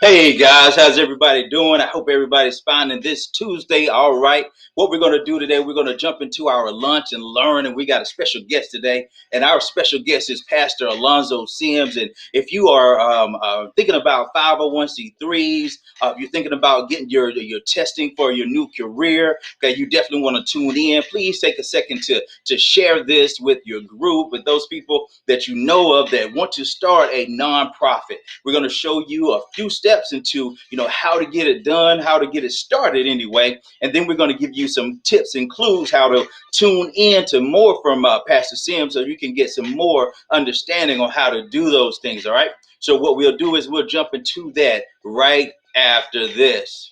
Hey guys, how's everybody doing? I hope everybody's finding this Tuesday all right. What we're going to do today, we're going to jump into our lunch and learn. And we got a special guest today. And our special guest is Pastor Alonzo Sims. And if you are thinking about 501c3s, you're thinking about getting your testing for your new career, okay, you definitely want to tune in. Please take a second to share this with your group, with those people that you know of that want to start a nonprofit. We're going to show you a few steps into, how to get it done, how to get it started anyway. And then we're going to give you some tips and clues how to tune in to more from Pastor Sims so you can get some more understanding on how to do those things. All right. So what we'll do is we'll jump into that right after this.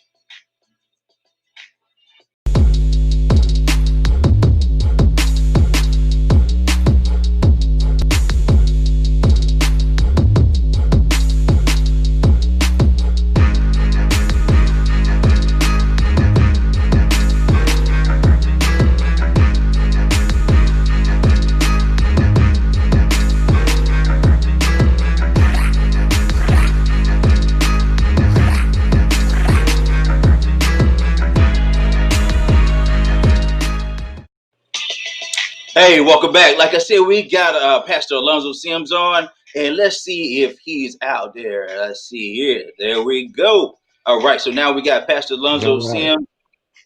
Hey, welcome back. Like I said, we got Pastor Alonzo Sims on, and let's see if he's out there. Let's see here. There we go. All right, so now we got Pastor Alonzo All right. Sims.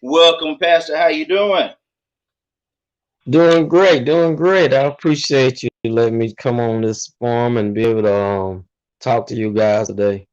Welcome, Pastor. How you doing? Doing great, doing great. I appreciate you letting me come on this forum and be able to talk to you guys today.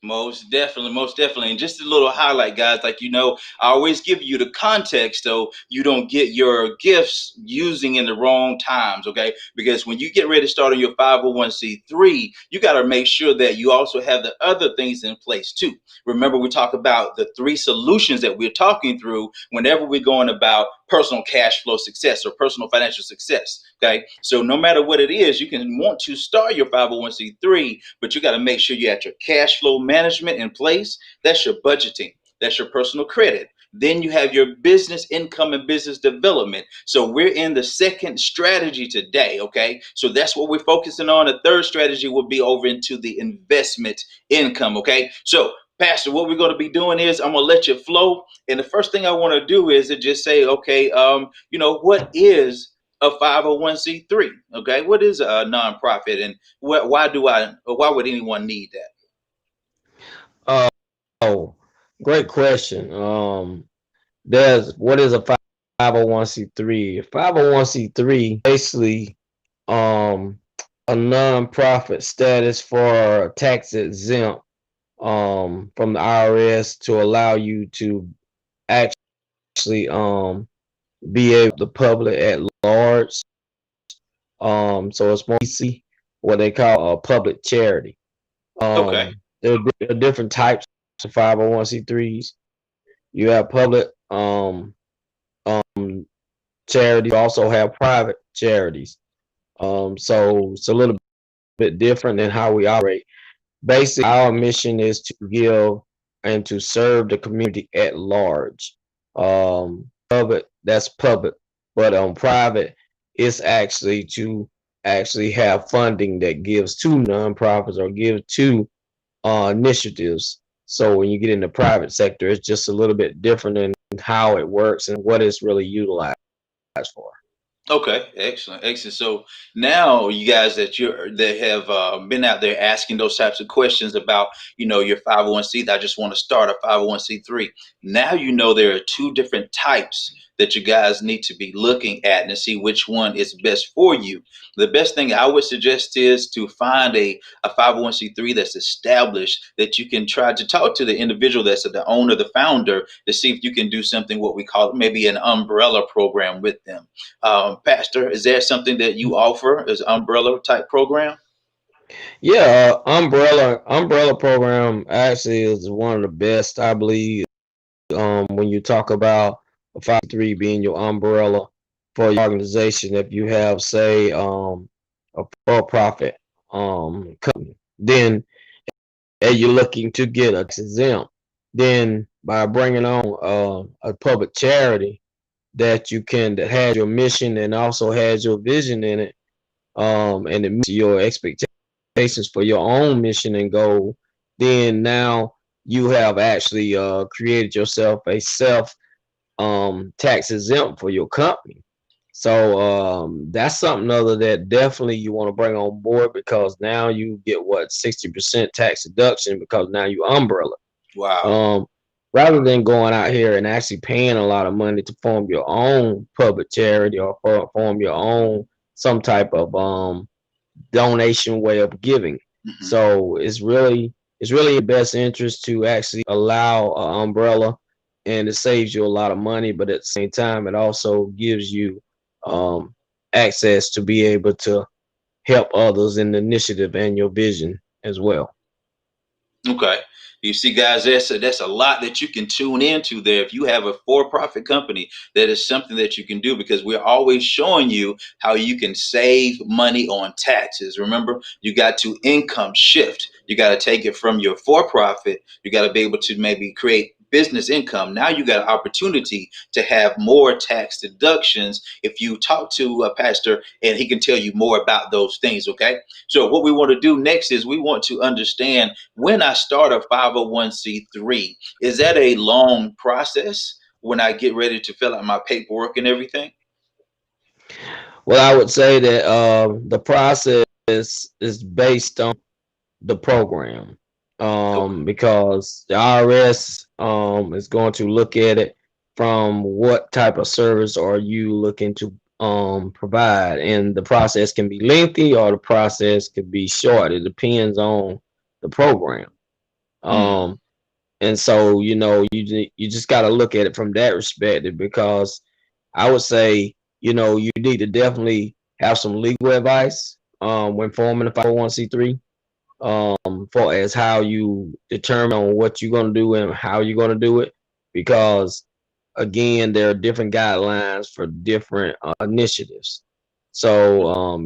Most definitely. And just a little highlight, guys. Like, I always give you the context so you don't get your gifts using in the wrong times, okay? Because when you get ready to start on your 501c3, you got to make sure that you also have the other things in place too. Remember, we talk about the three solutions that we're talking through whenever we're going about personal cash flow success or personal financial success, okay? So no matter what it is, you can want to start your 501c3, but you got to make sure you have your cash flow management in place. That's your budgeting. That's your personal credit. Then you have your business income and business development. So we're in the second strategy today, okay? So that's what we're focusing on. The third strategy will be over into the investment income, okay? So Pastor, what we're going to be doing is I'm going to let you flow. And the first thing I want to do is to just say, okay, what is a 501c3? Okay, what is a nonprofit, and why would anyone need that? Uh, oh, great question. There's what is a 501c3? 501c3 basically a nonprofit status for tax exempt from the IRS to allow you to actually be able to public at large. So it's more easy, what they call a public charity. Okay. There are different types of 501c3s. You have public charities. You also have private charities. So it's a little bit different than how we operate. Basically, our mission is to give and to serve the community at large. Public, that's public, but private, it's actually to actually have funding that gives to nonprofits or give to initiatives. So when you get in the private sector, it's just a little bit different in how it works and what it's really utilized for. Okay, excellent, excellent. So now you guys that have been out there asking those types of questions about, your 501c. I just want to start a 501c3. Now there are two different types that you guys need to be looking at and to see which one is best for you. The best thing I would suggest is to find a 501c3 that's established, that you can try to talk to the individual that's the owner, the founder, to see if you can do something what we call maybe an umbrella program with them. Pastor, is there something that you offer as umbrella type program? Yeah, umbrella program actually is one of the best, I believe. When you talk about a 503 being your umbrella for your organization, if you have, say, a for-profit company, then you're looking to get a tax exempt, then by bringing on a public charity that has your mission and also has your vision in it, and it meets your expectations for your own mission and goal, then now you have actually created yourself a self tax exempt for your company. So that's something other that definitely you want to bring on board, because now you get what 60% tax deduction because now you umbrella. Wow. Um, Rather than going out here and actually paying a lot of money to form your own public charity or form your own some type of donation way of giving. Hmm. So it's really your best interest to actually allow an umbrella, and it saves you a lot of money, but at the same time it also gives you um, access to be able to help others in the initiative and your vision as well. Okay. You see, guys, that's a lot that you can tune into there. If you have a for-profit company, that is something that you can do, because we're always showing you how you can save money on taxes. Remember, you got to income shift. You got to take it from your for-profit. You got to be able to maybe create business income. Now you got an opportunity to have more tax deductions if you talk to a pastor, and he can tell you more about those things. Okay. So what we want to do next is we want to understand, when I start a 501c3, is that a long process when I get ready to fill out my paperwork and everything? Well, I would say that the process is based on the program, Okay. because the IRS is going to look at it from what type of service are you looking to provide, and the process can be lengthy or the process could be short. It depends on the program. Mm, Um, and so you just got to look at it from that perspective, because I would say you need to definitely have some legal advice when forming a 501c3, for as how you determine what you're going to do and how you're going to do it, because again there are different guidelines for different initiatives. So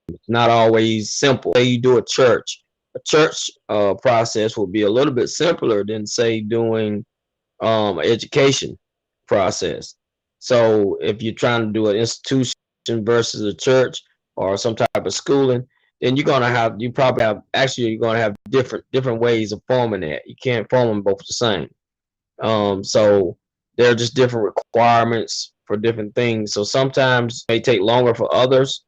it's not always simple. Say you do a church process will be a little bit simpler than say doing education process. So if you're trying to do an institution versus a church or some type of schooling, then you probably have actually you're gonna have different ways of forming that. You can't form them both the same. So there are just different requirements for different things. So sometimes it may take longer for others,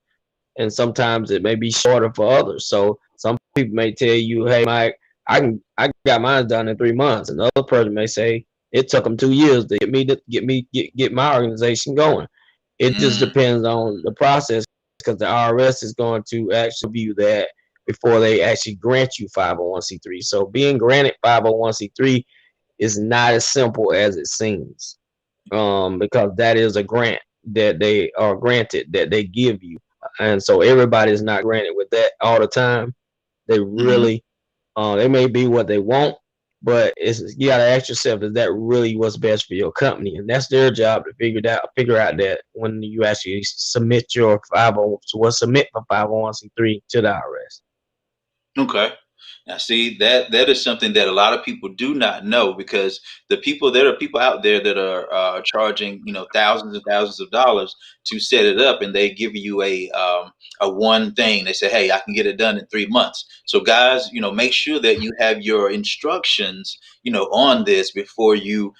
and sometimes it may be shorter for others. So some people may tell you, "Hey, Mike, I got mine done in 3 months." Another person may say it took them 2 years to get my organization going. It just mm, depends on the process, because the IRS is going to actually view that before they actually grant you 501c3. So being granted 501c3 is not as simple as it seems, because that is a grant that they are granted, that they give you, and so everybody is not granted with that all the time. They mm. really, they may be what they want, but you got to ask yourself, is that really what's best for your company? And that's their job to figure out that when you actually submit your 50, submit for 501c3 to the IRS. Okay. Now, see, that is something that a lot of people do not know, because there are people out there that are charging, thousands and thousands of dollars to set it up, and they give you a one thing. They say, "Hey, I can get it done in 3 months." So, guys, make sure that you have your instructions, on this before you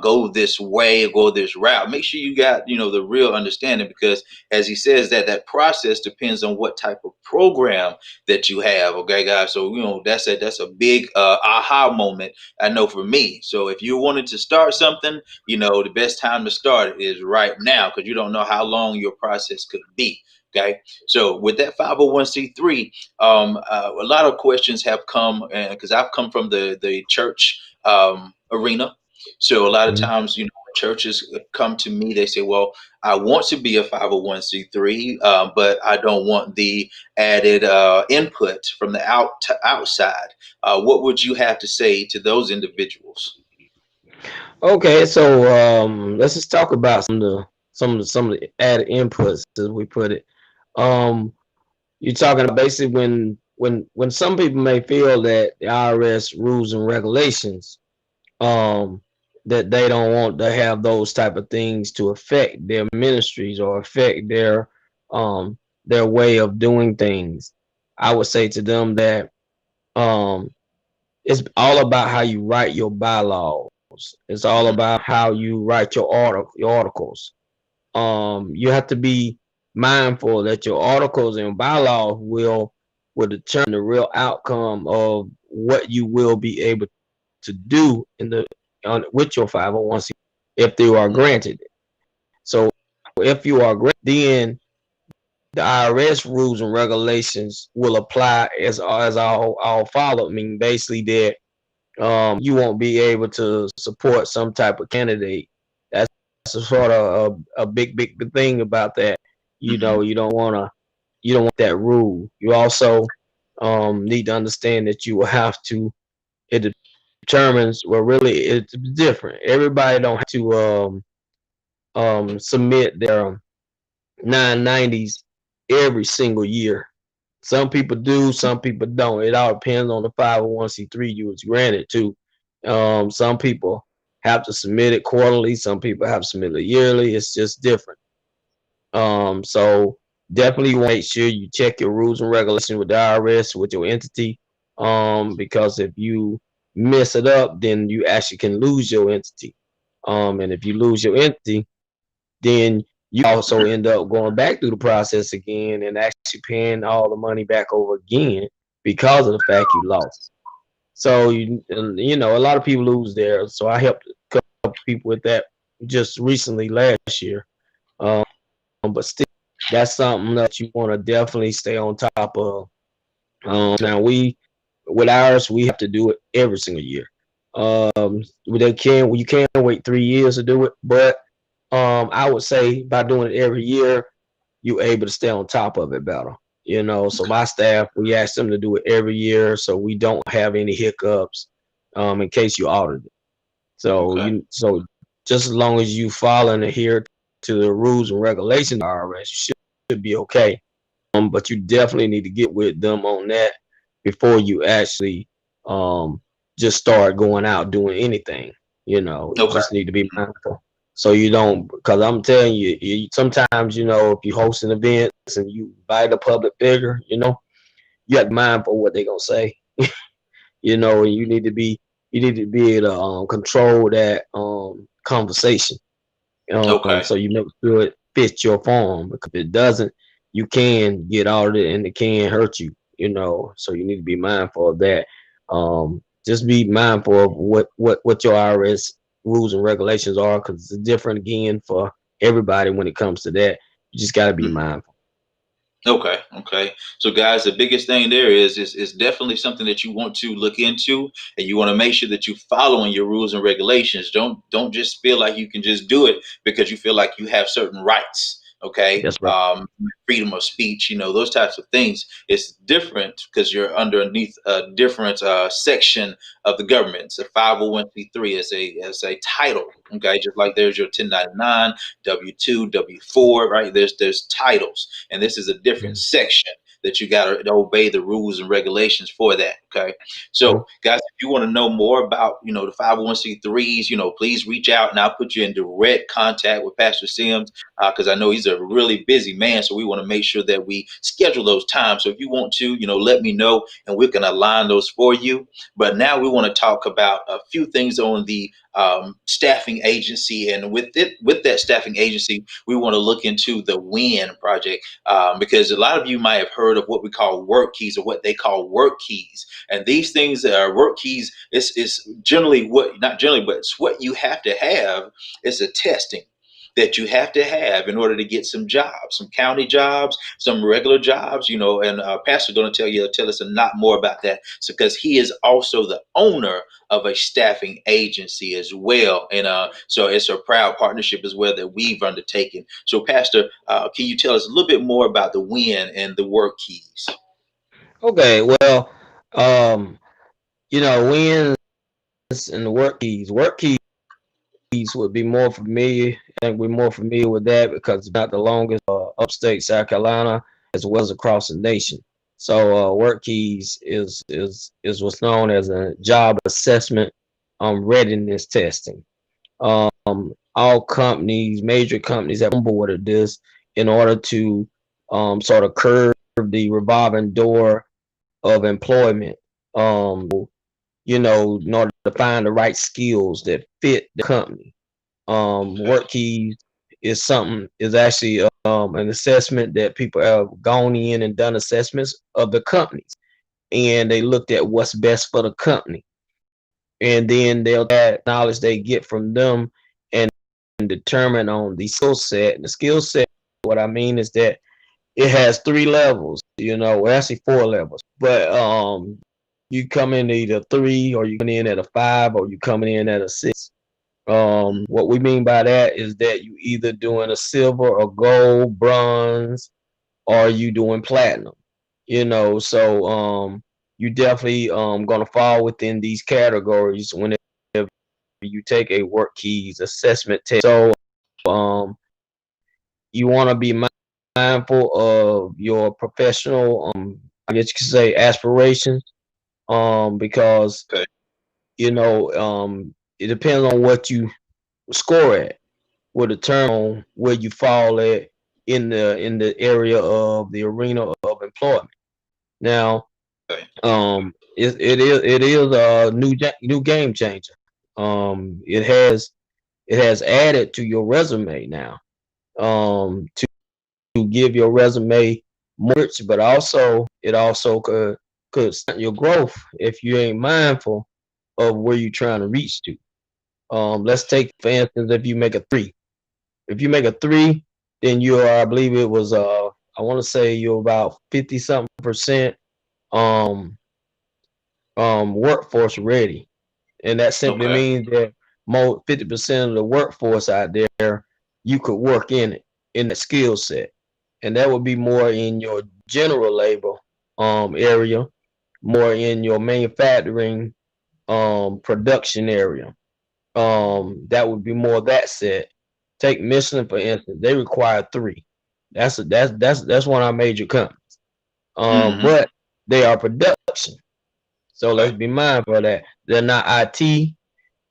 go this way or go this route. Make sure you got, the real understanding, because as he says, that process depends on what type of program that you have. Okay, guys. So that's a big aha moment, I know, for me. So if you wanted to start something, the best time to start is right now, because you don't know how long your process could be. Okay, so with that 501c3, a lot of questions have come, because I've come from the church arena. So a lot of Mhm. times, churches come to me. They say, "Well, I want to be a 501c3, but I don't want the added input from the outside." What would you have to say to those individuals? Okay, so let's just talk about some of the added inputs, as we put it. Um, You're talking about basically when some people may feel that the IRS rules and regulations, um, that they don't want to have those type of things to affect their ministries or affect their way of doing things. I would say to them that um it's all about how you write your bylaws. It's all Hmm. about how you write your articles. You have to be mindful that your articles and bylaws will determine the real outcome of what you will be able to do with your 501c if you are granted it. So if you are granted, then the IRS rules and regulations will apply as all followed. I mean, basically that you won't be able to support some type of candidate. That's a sort of a big thing about that. You Hmm. know, you don't want that rule. You also need to understand that you will have to. It determines, well, really it's different. Everybody don't have to submit their 990s every single year. Some people do, some people don't. It all depends on the 501c3 you was granted to. Some people have to submit it quarterly, some people have to submit it yearly. It's just different. So definitely want to make sure you check your rules and regulations with the IRS, with your entity. Because if you mess it up, then you actually can lose your entity. And if you lose your entity, then you also end up going back through the process again and actually paying all the money back over again because of the fact you lost. So you know, a lot of people lose there. So I helped a couple people with that just recently last year. But still, that's something that you want to definitely stay on top of. Now with ours, we have to do it every single year. You can't wait 3 years to do it, but I would say by doing it every year, you're able to stay on top of it better. You know, so my staff, we ask them to do it every year, so we don't have any hiccups, in case you audit it. Okay. So just as long as you follow and adhere to the rules and regulations of the IRS, you should be okay. But you definitely need to get with them on that before you actually just start going out doing anything. You know, you Okay. just need to be mindful. So you don't, because I'm telling you, sometimes, you know, if you hosting events and you invite a public figure, you know, you have to be mindful of what they're gonna say. You know, and you need to be able to control that conversation. Okay. So you make sure it fits your form, because if it doesn't, you can get audited and it can hurt you. You know, so you need to be mindful of that. Just be mindful of what your IRS rules and regulations are, because it's different again for everybody when it comes to that. You just got to be Mhm. mindful. Okay, okay. So, guys, the biggest thing there is definitely something that you want to look into, and you want to make sure that you're following your rules and regulations. Don't just feel like you can just do it because you feel like you have certain rights. Okay, That's right. freedom of speech, those types of things. It's different because you're underneath a different section of the government. It's a 501c3 as a title. Okay, just like there's your 1099, W-2, W-4, right? There's titles, and this is a different Mhm. section that you got to obey the rules and regulations for that. Okay, so guys, if you want to know more about the 501c3s, please reach out, and I'll put you in direct contact with Pastor Sims, because I know he's a really busy man. So we want to make sure that we schedule those times. So if you want to, let me know, and we can align those for you. But now we want to talk about a few things on the staffing agency, and with that staffing agency, we want to look into the WIN project, because a lot of you might have heard of what we call work keys, or what they call work keys, and these things are work keys. It's generally what, not generally, but it's what you have to have. It's a testing that you have to have in order to get some jobs, some county jobs, some regular jobs, and Pastor going to tell us a lot more about that. So, because he is also the owner of a staffing agency as well. And so it's a proud partnership as well that we've undertaken. So, Pastor, can you tell us a little bit more about the WIN and the work keys? Okay, well, um, wins and the work keys would be more familiar. I think we're more familiar with that because it's not the longest upstate South Carolina as well as across the nation. So work keys is what's known as a job assessment readiness testing. All companies, major companies, have onboarded this in order to sort of curb the revolving door of employment. in order to find the right skills that fit the company. Okay. Work keys is actually an assessment that people have gone in and done assessments of the companies, and they looked at what's best for the company, and then they'll add knowledge they get from them and determine on the skill set. And the skill set, what I mean is that it has three levels, well, actually four levels. But you come in either three, or you come in at a five, or you coming in at a six. What we mean by that is that you either doing a silver or gold, bronze, or you doing platinum. So you definitely gonna fall within these categories whenever you take a work keys assessment test. So um you want to be mindful of your professional, I guess you could say, aspirations, because Okay. it depends on what you score at, will determine where you fall at in the area of the arena of employment. Now, Okay. it is a new game changer. It has added to your resume now, to give your resume more rich, but also it also could stunt your growth if you ain't mindful of where you're trying to reach to. Let's take, for instance, if you make a three. If you make a three, then you are, I believe it was, I want to say you're about 50 something percent um workforce ready, and that simply Okay. means that more 50% of the workforce out there, you could work in the skill set, and that would be more in your general labor area, more in your manufacturing production area. That would be more that set. Take Michelin for instance; they require three. That's one of our major companies. Mm-hmm. But they are production, so let's Okay. be mindful of that. They're not IT,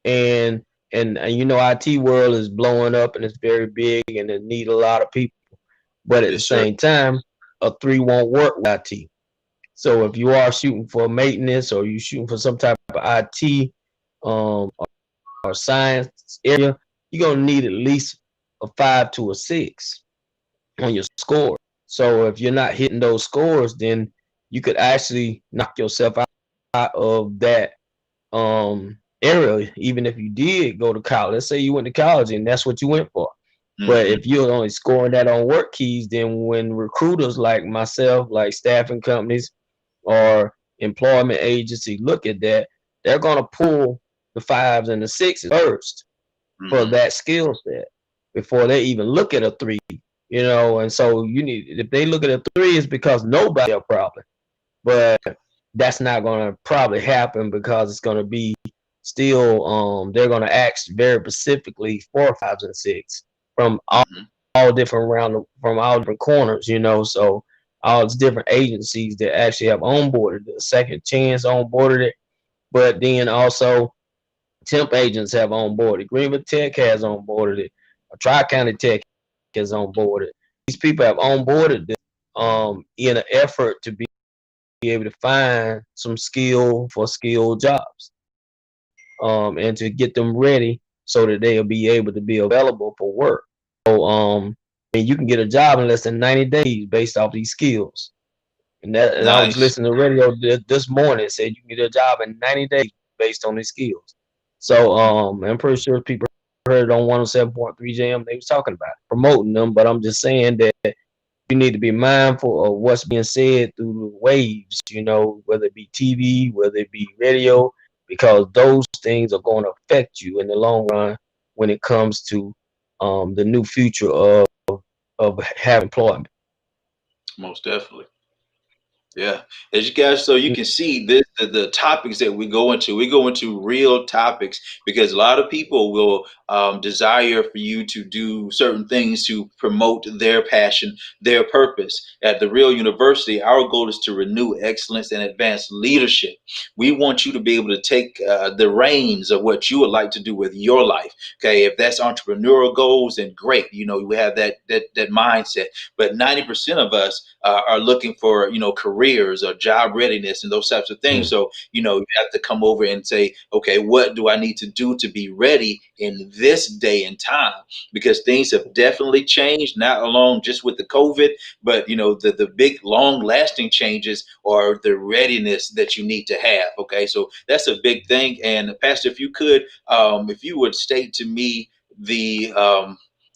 and IT world is blowing up and it's very big and it need a lot of people. But at the Yes, sir. same time, a three won't work with IT. So if you are shooting for maintenance, or you shooting for some type of IT um, or science area, you're gonna need at least a five to a six on your score. So if you're not hitting those scores, then you could actually knock yourself out of that area, even if you did go to college. Let's say you went to college and that's what you went for. But Mm-hmm. if you're only scoring that on work keys, then when recruiters like myself, like staffing companies or employment agency look at that, they're gonna pull the fives and the sixes first for Mm-hmm. that skill set before they even look at a three. And so if they look at a three, it's because nobody a problem. But that's not going to probably happen, because it's going to be still, they're going to ask very specifically for fives and six from Mm-hmm. all different from all different corners. So all these different agencies that actually have onboarded the second chance onboarded it, but then also temp agents have onboarded. Greenville Tech has onboarded it. Tri County Tech has onboarded. These people have onboarded this in an effort to be able to find some skill jobs, and to get them ready so that they'll be able to be available for work. So, and you can get a job in less than 90 days based off these skills. And I was Nice. listening to the radio this morning. It said you can get a job in 90 days based on these skills. So I'm pretty sure people heard it on 107.3 JM. They was talking about it, promoting them, but I'm just saying that you need to be mindful of what's being said through the waves, whether it be TV, whether it be radio, because those things are going to affect you in the long run when it comes to the new future of having employment. Most definitely. Yeah, as you guys, so you can see this, the topics that we go into real topics because a lot of people will desire for you to do certain things to promote their passion, their purpose. At the Real University, our goal is to renew excellence and advance leadership. We want you to be able to take the reins of what you would like to do with your life. Okay, if that's entrepreneurial goals, then great. We have that mindset. But 90% of us are looking for career careers or job readiness and those types of things. Mm. So, you have to come over and say, okay, what do I need to do to be ready in this day and time? Because things have definitely changed, not alone just with the COVID, but the big long lasting changes are the readiness that you need to have. Okay, so that's a big thing. And Pastor, if you could, if you would state to me the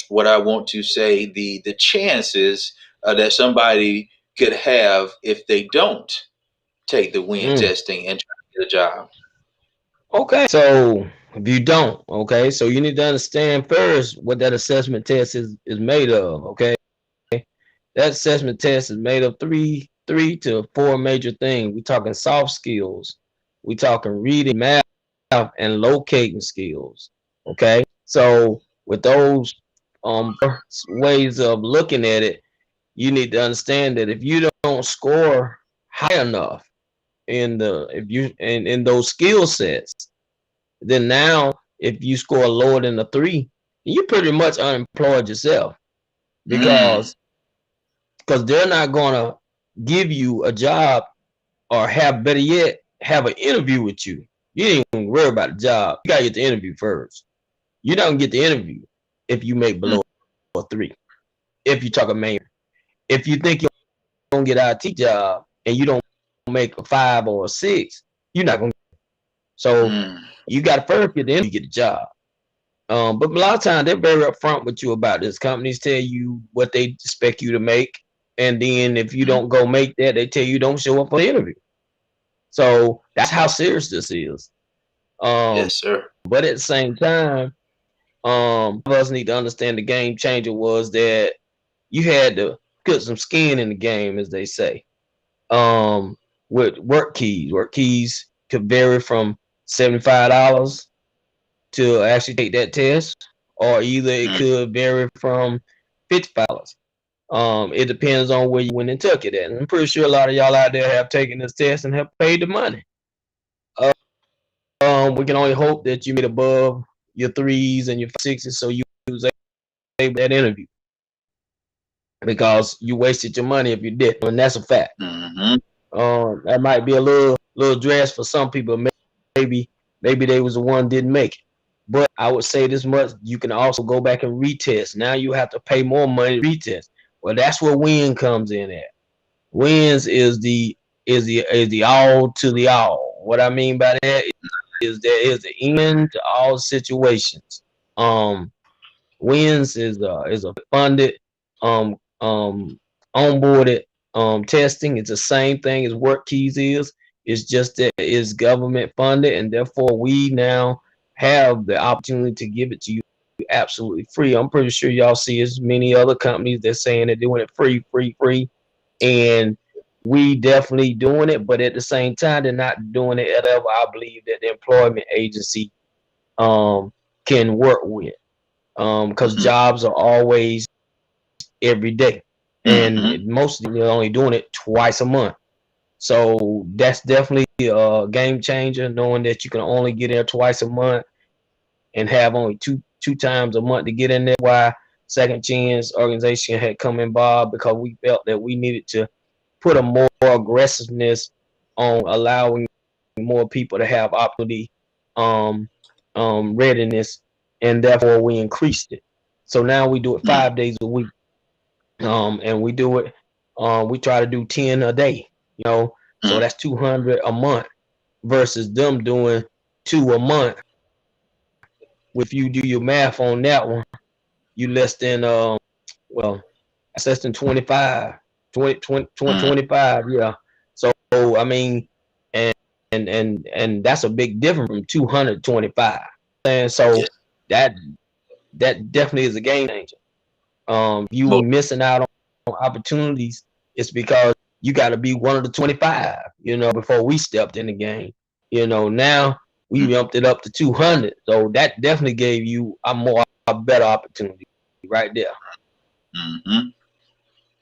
what I want to say, the chances that somebody could have if they don't take the wind Mm. testing and try to get a job. Okay, so if you don't, okay, so you need to understand first what that assessment test is made of. Okay, that assessment test is made of three to four major things. We talking soft skills, we talking reading, math, and locating skills. Okay, so with those ways of looking at it, you need to understand that if you don't score high enough in the if you in those skill sets, then now if you score lower than a three, you pretty much unemployed yourself Mm, because they're not gonna give you a job or have better yet have an interview with you. You ain't even worry about the job. You gotta get the interview first. You don't get the interview if you make mm, below a three. If you talk a main, if you think you're gonna get an IT job and you don't make a five or a six, you're not gonna. So mm, you got to first get the interview, get the job. But a lot of times they're very upfront with you about this. Companies tell you what they expect you to make, and then if you mm. don't go make that, they tell you don't show up for the interview. So that's how serious this is. Yes, sir. But at the same time, of us need to understand the game changer was that you had to put some skin in the game, as they say. Um, with work keys could vary from $75 to actually take that test, or either it Mm, could vary from $55. It depends on where you went and took it at. And I'm pretty sure a lot of y'all out there have taken this test and have paid the money. We can only hope that you made above your threes and your sixes, so you was able to that interview because you wasted your money if you did, and that's a fact. mm-hmm, That might be a little dress for some people. Maybe they was the one didn't make it. But I would say this much: you can also go back and retest. Now you have to pay more money to retest. Well, that's where win comes in at. Wins is the all to the all. What I mean by that is there is the end to all situations. Um, Wins is a funded um um onboarded testing. It's the same thing as work keys is. It's just that it's government funded, and therefore we now have the opportunity to give it to you absolutely free. I'm pretty sure y'all see as many other companies that saying they're doing it free, free, free, and we definitely doing it. But at the same time, they're not doing it at a level I believe that the employment agency um can work with, because mm-hmm, jobs are always every day, and mm-hmm, most of them are only doing it twice a month. So that's definitely a game changer, knowing that you can only get in twice a month and have only two times a month to get in there. Why Second Chance organization had come involved, because we felt that we needed to put a more aggressiveness on allowing more people to have opportunity, um, readiness, and therefore we increased it. So now we do it mm, 5 days a week, and we do it. We try to do 10 a day. So mm, that's 200 a month versus them doing two a month. If you do your math on that one, you less than well, that's less than 25, 20, mm. 25, yeah. So I mean, and that's a big difference from 225. And so Yes, that that definitely is a game changer. You most, missing out on opportunities, it's because you got to be one of the 25, before we stepped in the game. Now we mm, jumped it up to 200. So that definitely gave you a better opportunity right there. mm-hmm.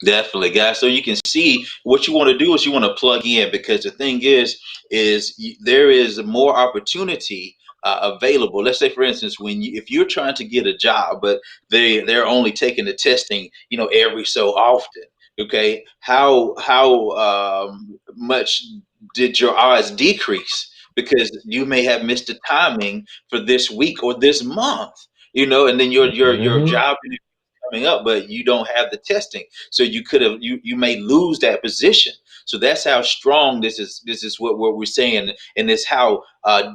Definitely, guys. So you can see what you want to do is you want to plug in, because the thing is there is more opportunity available. Let's say, for instance, if you're trying to get a job, but they're only taking the testing, every so often. Okay, how much did your odds decrease because you may have missed the timing for this week or this month, and then your Hmm. job coming up, but you don't have the testing. So you may lose that position. So that's how strong this is what we're saying, and it's how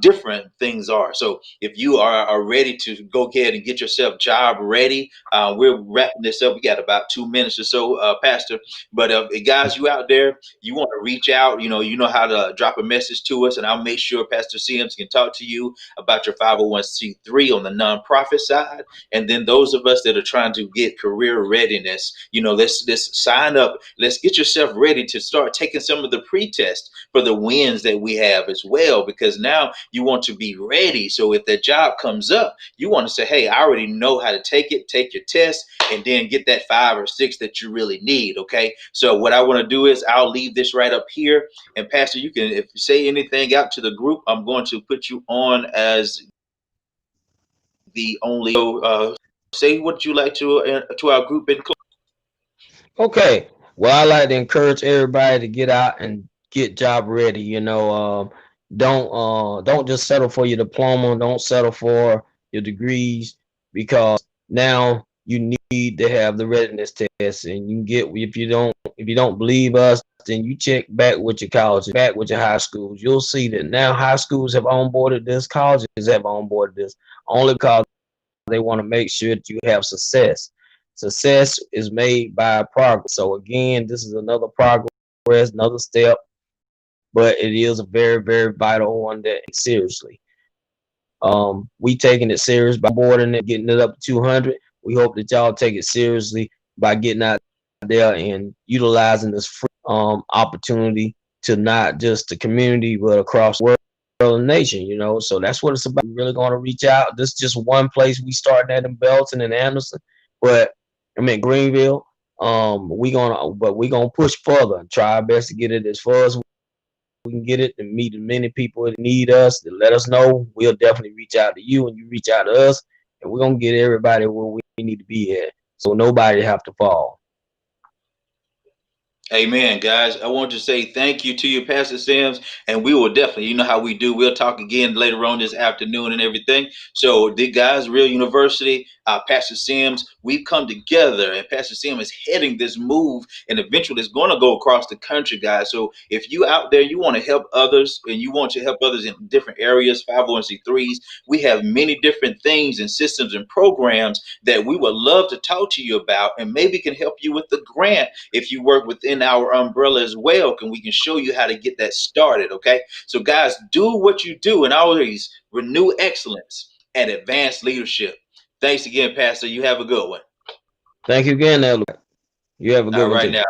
different things are. So if you are ready to go ahead and get yourself job ready, we're wrapping this up. We got about 2 minutes or so, Pastor. But guys, you out there, you want to reach out, you know how to drop a message to us, and I'll make sure Pastor Sims can talk to you about your 501c3 on the nonprofit side. And then those of us that are trying to get career readiness, let's sign up. Let's get yourself ready to start taking some of the pre-test for the wins that we have as well, because now you want to be ready. So if that job comes up, you want to say, hey, I already know how to take it, take your test, and then get that 5 or 6 that you really need. Okay. So what I want to do is I'll leave this right up here. And Pastor, you can, if you say anything out to the group, I'm going to put you on as the only. Say what you like to our group and close. Okay. Well, I like to encourage everybody to get out and get job ready. Don't just settle for your diploma. Don't settle for your degrees, because now you need to have the readiness test. And you can get, if you don't believe us, then you check back with your colleges, back with your high schools. You'll see that now high schools have onboarded this, colleges have onboarded this, only because they want to make sure that you have success. Success is made by progress. So again, this is another progress, another step, but it is a very, very vital one that seriously. We taking it serious by boarding it, getting it up to 200. We hope that y'all take it seriously by getting out there and utilizing this free opportunity to not just the community but across the world and nation. So that's what it's about. We're really going to reach out. This is just one place we started at in Belton and Anderson, but I mean Greenville. We're gonna push further and try our best to get it as far as we can get it, and meet as many people that need us, to let us know. We'll definitely reach out to you and you reach out to us, and we're gonna get everybody where we need to be at, so nobody have to fall. Amen, guys. I want to say thank you to you, Pastor Sims, and we will definitely, you know how we do. We'll talk again later on this afternoon and everything. So, the guys, Real University, Pastor Sims, we've come together, and Pastor Sims is heading this move, and eventually it's going to go across the country, guys. So, if you out there, you want to help others, and you want to help others in different areas, 501c3s, we have many different things and systems and programs that we would love to talk to you about, and maybe can help you with the grant if you work within our umbrella as well. We can show you how to get that started. Okay, so guys, do what you do and always renew excellence and advance leadership. Thanks again, Pastor. You have a good one. Thank you again, Elder. You have a good All one right too. now,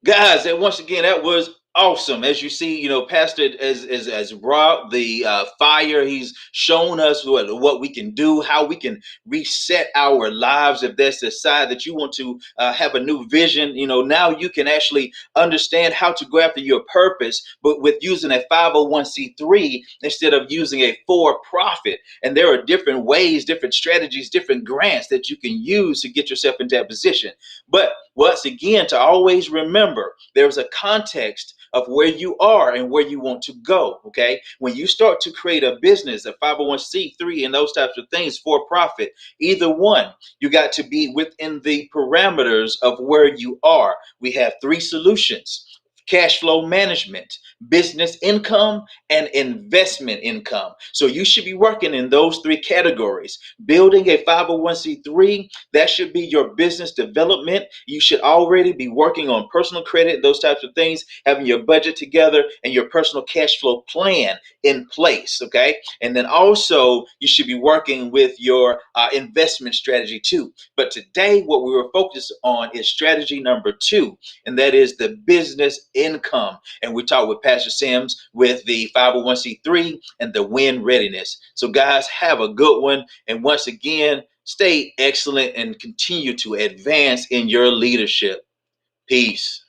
guys, and once again, that was awesome. As you see, Pastor as brought the fire. He's shown us what we can do, how we can reset our lives. If that's the side that you want to have a new vision, now you can actually understand how to go after your purpose, but with using a 501c3 instead of using a for-profit. And there are different ways, different strategies, different grants that you can use to get yourself into that position. But once again, to always remember, there's a context of where you are and where you want to go. Okay. When you start to create a business, a 501c3, and those types of things for profit, either one, you got to be within the parameters of where you are. We have 3 solutions: cash flow management, business income, and investment income. So you should be working in those 3 categories. Building a 501c3, that should be your business development. You should already be working on personal credit, those types of things, having your budget together and your personal cash flow plan in place. Okay. And then also, you should be working with your investment strategy too. But today, what we were focused on is strategy number 2, and that is the business income. And we talked with Pastor Sims with the 501c3 and the win readiness. So, guys, have a good one. And once again, stay excellent and continue to advance in your leadership. Peace.